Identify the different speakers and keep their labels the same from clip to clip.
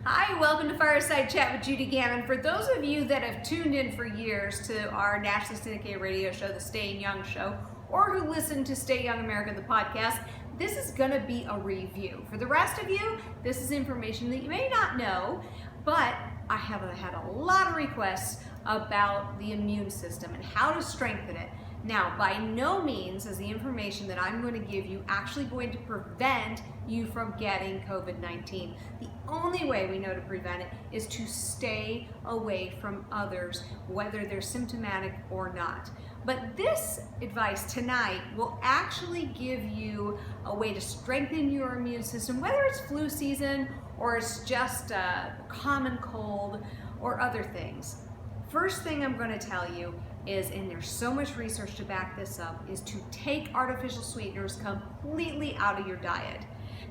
Speaker 1: Hi, welcome to Fireside Chat with Judy Gaman. For those of you that have tuned in for years to our nationally syndicated radio show, the Staying Young Show, or who listen to Stay Young America, the podcast, this is going to be a review. For the rest of you, this is information that you may not know, but I have had a lot of requests about the immune system and how to strengthen it. Now, by no means is the information that I'm going to give you actually going to prevent you from getting COVID-19. The only way we know to prevent it is to stay away from others, whether they're symptomatic or not. But this advice tonight will actually give you a way to strengthen your immune system, whether it's flu season or it's just a common cold or other things. First thing I'm going to tell you is, and there's so much research to back this up, is to take artificial sweeteners completely out of your diet.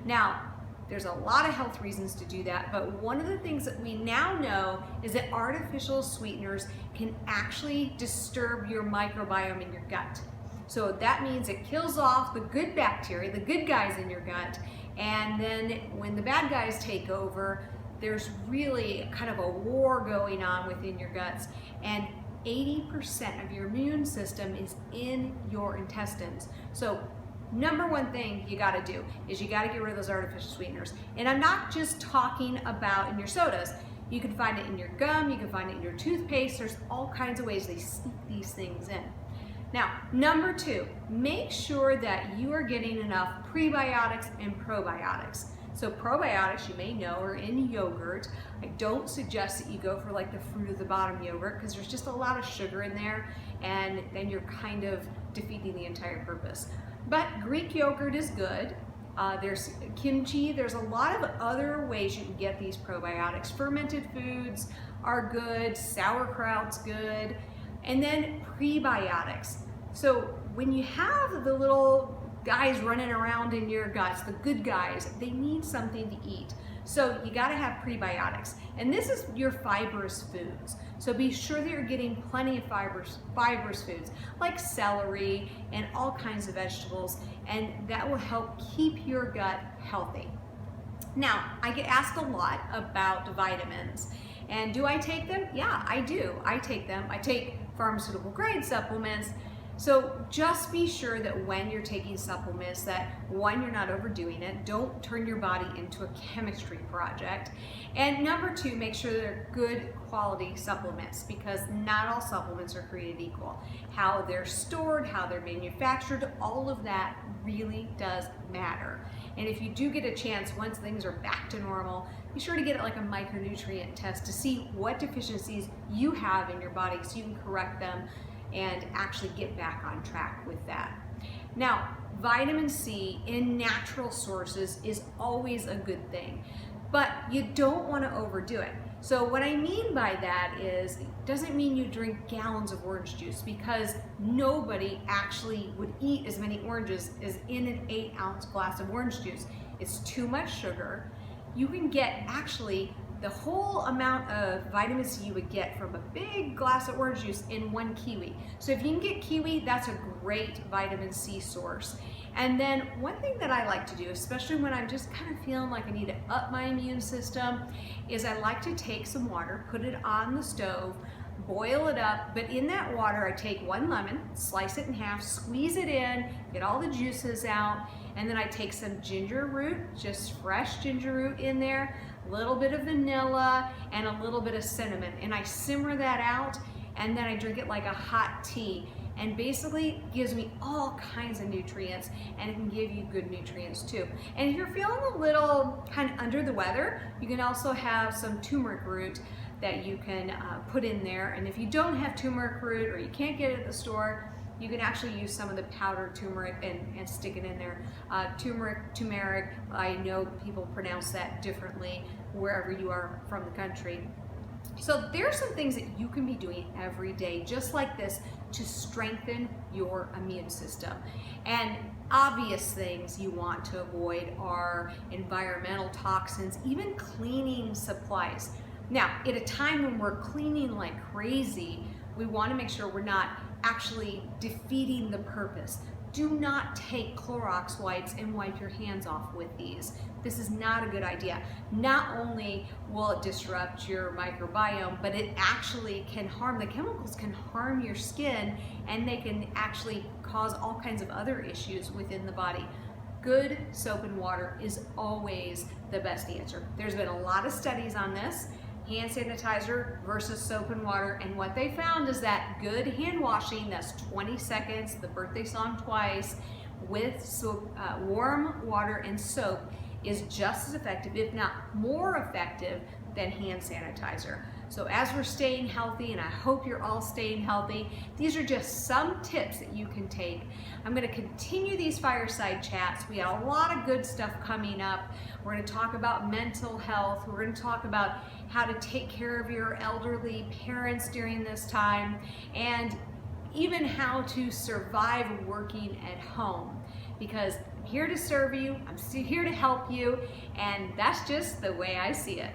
Speaker 1: Now, there's a lot of health reasons to do that, but one of the things that we now know is that artificial sweeteners can actually disturb your microbiome in your gut. So that means it kills off the good bacteria, the good guys in your gut, and then when the bad guys take over, there's really kind of a war going on within your guts, and 80% of your immune system is in your intestines. So number one thing you got to do is you got to get rid of those artificial sweeteners. And I'm not just talking about in your sodas. You can find it in your gum, you can find it in your toothpaste. There's all kinds of ways they sneak these things in. Now, number two, make sure that you are getting enough prebiotics and probiotics. So probiotics, you may know, are in yogurt. I don't suggest that you go for like the fruit of the bottom yogurt because there's just a lot of sugar in there and then you're kind of defeating the entire purpose. But Greek yogurt is good. There's kimchi. There's a lot of other ways you can get these probiotics. Fermented foods are good. Sauerkraut's good. And then prebiotics. So when you have the little guys running around in your guts, the good guys, they need something to eat. So you got to have prebiotics. And this is your fibrous foods. So be sure that you're getting plenty of fibrous foods like celery and all kinds of vegetables, and that will help keep your gut healthy. Now, I get asked a lot about vitamins. And do I take them? Yeah, I do. I take them. I take pharmaceutical grade supplements. So just be sure that when you're taking supplements that, one, you're not overdoing it. Don't turn your body into a chemistry project. And number two, make sure they're good quality supplements because not all supplements are created equal. How they're stored, how they're manufactured, all of that really does matter. And if you do get a chance, once things are back to normal, be sure to get like a micronutrient test to see what deficiencies you have in your body so you can correct them and actually get back on track with that. Now, vitamin C in natural sources is always a good thing, but you don't want to overdo it. So what I mean by that is, it doesn't mean you drink gallons of orange juice because nobody actually would eat as many oranges as in an 8-ounce glass of orange juice. It's too much sugar. You can get actually the whole amount of vitamin C you would get from a big glass of orange juice in one kiwi. So if you can get kiwi, that's a great vitamin C source. And then one thing that I like to do, especially when I'm just kind of feeling like I need to up my immune system, is I like to take some water, put it on the stove, boil it up, but in that water I take one lemon, slice it in half, squeeze it in, get all the juices out, and then I take some ginger root, just fresh ginger root in there, a little bit of vanilla, and a little bit of cinnamon, and I simmer that out, and then I drink it like a hot tea. And basically gives me all kinds of nutrients, and it can give you good nutrients too. And if you're feeling a little kind of under the weather, you can also have some turmeric root that you can put in there. And if you don't have turmeric root or you can't get it at the store, you can actually use some of the powdered turmeric and stick it in there. Turmeric, I know people pronounce that differently wherever you are from the country. So there are some things that you can be doing every day, just like this, to strengthen your immune system. And obvious things you want to avoid are environmental toxins, even cleaning supplies. Now, at a time when we're cleaning like crazy, we want to make sure we're not actually defeating the purpose. Do not take Clorox wipes and wipe your hands off with these. This is not a good idea. Not only will it disrupt your microbiome, but it actually can harm, the chemicals can harm your skin, and they can actually cause all kinds of other issues within the body. Good soap and water is always the best answer. There's been a lot of studies on this, hand sanitizer versus soap and water, and what they found is that good hand washing, that's 20 seconds, the birthday song twice, with soap, warm water and soap is just as effective, if not more effective, than hand sanitizer. So as we're staying healthy, and I hope you're all staying healthy, these are just some tips that you can take. I'm going to continue these fireside chats. We got a lot of good stuff coming up. We're going to talk about mental health. We're going to talk about how to take care of your elderly parents during this time, and even how to survive working at home. Because I'm here to serve you, I'm here to help you, and that's just the way I see it.